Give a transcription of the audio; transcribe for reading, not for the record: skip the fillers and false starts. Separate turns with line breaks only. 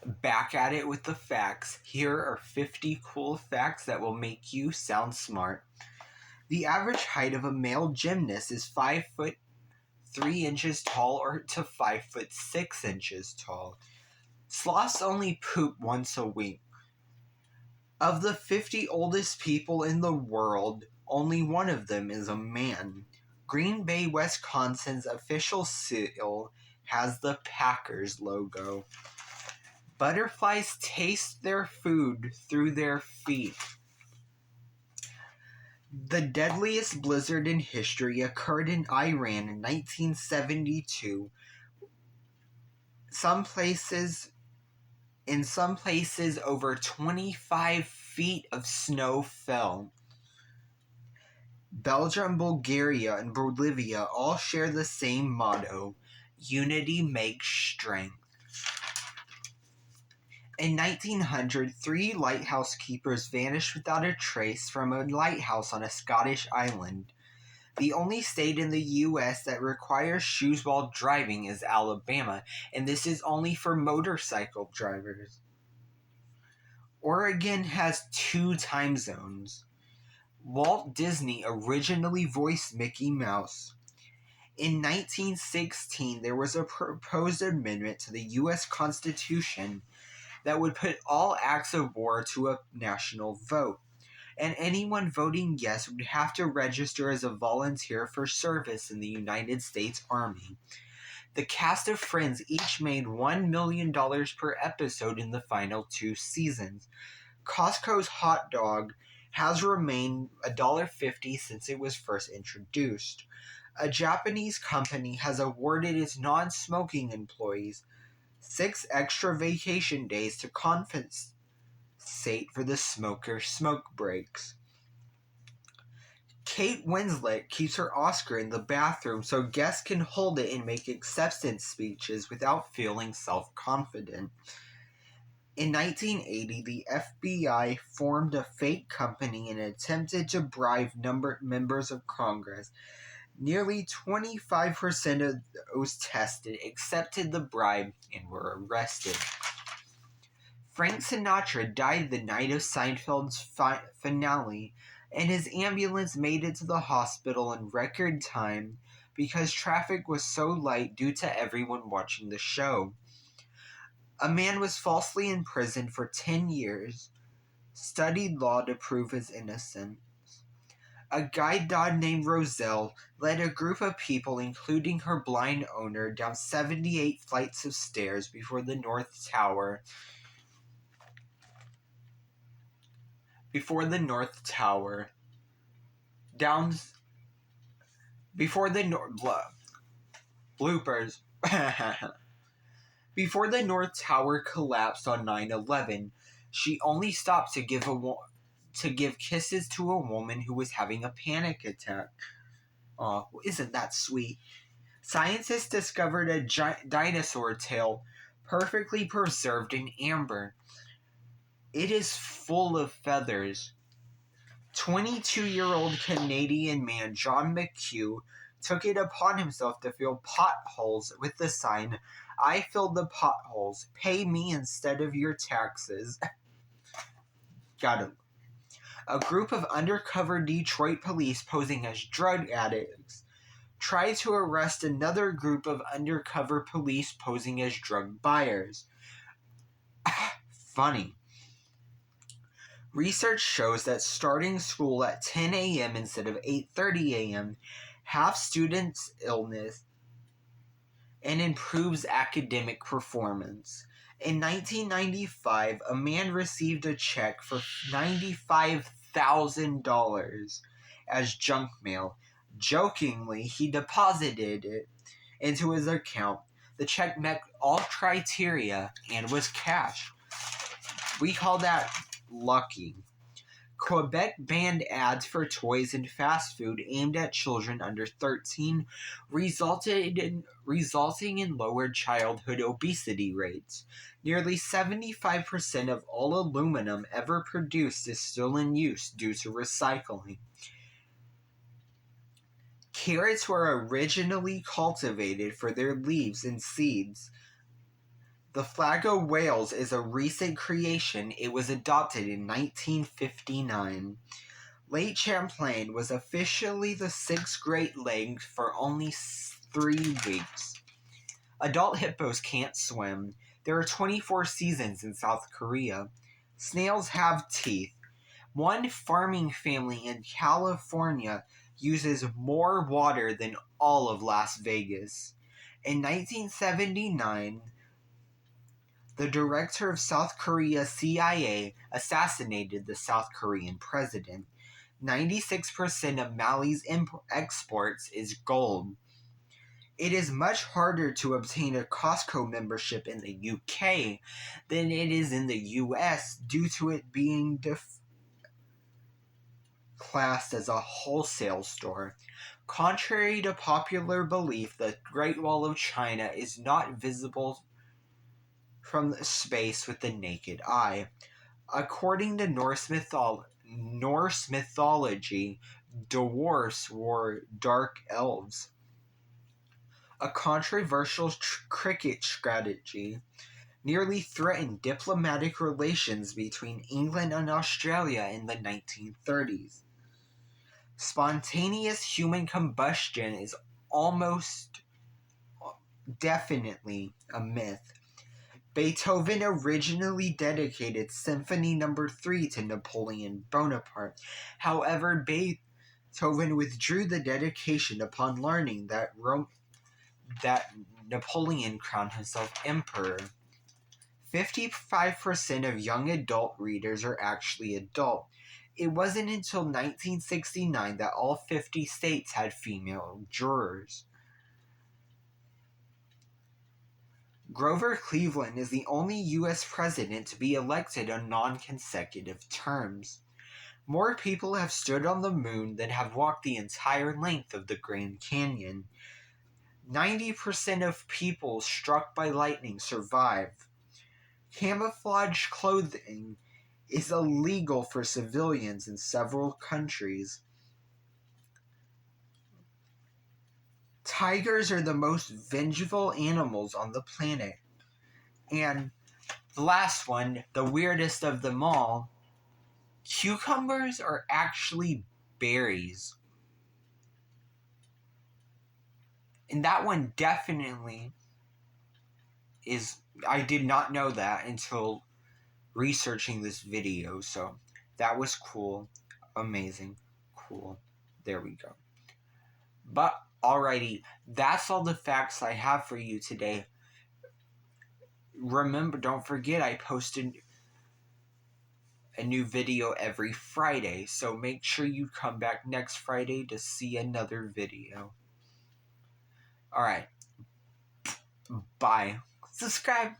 Back at it with the facts. Here are 50 cool facts that will make you sound smart. The average height of a male gymnast is 5 foot 3 inches tall or to 5 foot 6 inches tall. Sloths only poop once a week. Of the 50 oldest people in the world, only one of them is a man. Green Bay, Wisconsin's official seal has the Packers logo. Butterflies taste their food through their feet. The deadliest blizzard in history occurred in Iran in 1972. In some places, over 25 feet of snow fell. Belgium, Bulgaria, and Bolivia all share the same motto: unity makes strength. In 1900, 3 lighthouse keepers vanished without a trace from a lighthouse on a Scottish island. The only state in the U.S. that requires shoes while driving is Alabama, and this is only for motorcycle drivers. Oregon has 2 time zones. Walt Disney originally voiced Mickey Mouse. In 1916, there was a proposed amendment to the U.S. Constitution that would put all acts of war to a national vote, and anyone voting yes would have to register as a volunteer for service in the United States Army. The cast of Friends each made $1 million per episode in the final 2 seasons. Costco's hot dog has remained $1.50 since it was first introduced. A Japanese company has awarded its non-smoking employees 6 extra vacation days to compensate for the smokers' smoke breaks. Kate Winslet keeps her Oscar in the bathroom so guests can hold it and make acceptance speeches without feeling self-confident. In 1980, the FBI formed a fake company and attempted to bribe members of Congress. Nearly 25% of those tested accepted the bribe and were arrested. Frank Sinatra died the night of Seinfeld's finale, and his ambulance made it to the hospital in record time because traffic was so light due to everyone watching the show. A man was falsely imprisoned for 10 years, studied law to prove his innocence. A guide dog named Roselle led a group of people, including her blind owner, down 78 flights of stairs before the North Tower. Bloopers. Before the North Tower collapsed on 9/11, she only stopped to give kisses to a woman who was having a panic attack. Aw, isn't that sweet? Scientists discovered a dinosaur tail perfectly preserved in amber. It is full of feathers. 22-year-old Canadian man John McHugh took it upon himself to fill potholes with the sign, "I filled the potholes. Pay me instead of your taxes." Got it. A group of undercover Detroit police posing as drug addicts tried to arrest another group of undercover police posing as drug buyers. Funny. Research shows that starting school at 10 a.m. instead of 8:30 a.m. halves students' illness and improves academic performance. In 1995, a man received a check for $95,000 as junk mail. Jokingly, he deposited it into his account. The check met all criteria and was cash. We call that lucky. Quebec banned ads for toys and fast food aimed at children under 13, resulting in lowered childhood obesity rates. Nearly 75% of all aluminum ever produced is still in use due to recycling. Carrots were originally cultivated for their leaves and seeds. The flag of Wales is a recent creation. It was adopted in 1959. Lake Champlain was officially the sixth Great Lake for only 3 weeks. Adult hippos can't swim. There are 24 seasons in South Korea. Snails have teeth. One farming family in California uses more water than all of Las Vegas. In 1979, the director of South Korea CIA assassinated the South Korean president. 96% of Mali's exports is gold. It is much harder to obtain a Costco membership in the UK than it is in the US due to it being classed as a wholesale store. Contrary to popular belief, the Great Wall of China is not visible from space with the naked eye. According to Norse mythology, dwarfs were dark elves. A controversial cricket strategy nearly threatened diplomatic relations between England and Australia in the 1930s. Spontaneous human combustion is almost definitely a myth. Beethoven originally dedicated Symphony No. 3 to Napoleon Bonaparte. However, Beethoven withdrew the dedication upon learning that Napoleon crowned himself emperor. 55% of young adult readers are actually adult. It wasn't until 1969 that all 50 states had female jurors. Grover Cleveland is the only U.S. president to be elected on non-consecutive terms. More people have stood on the moon than have walked the entire length of the Grand Canyon. 90% of people struck by lightning survive. Camouflage clothing is illegal for civilians in several countries. Tigers are the most vengeful animals on the planet. And the last one, the weirdest of them all, cucumbers are actually berries. And that one definitely is, I did not know that until researching this video, so that was cool, amazing, cool. There we go. But alrighty, that's all the facts I have for you today. Remember, don't forget, I posted a new video every Friday, so make sure you come back next Friday to see another video. Alright, bye. Subscribe.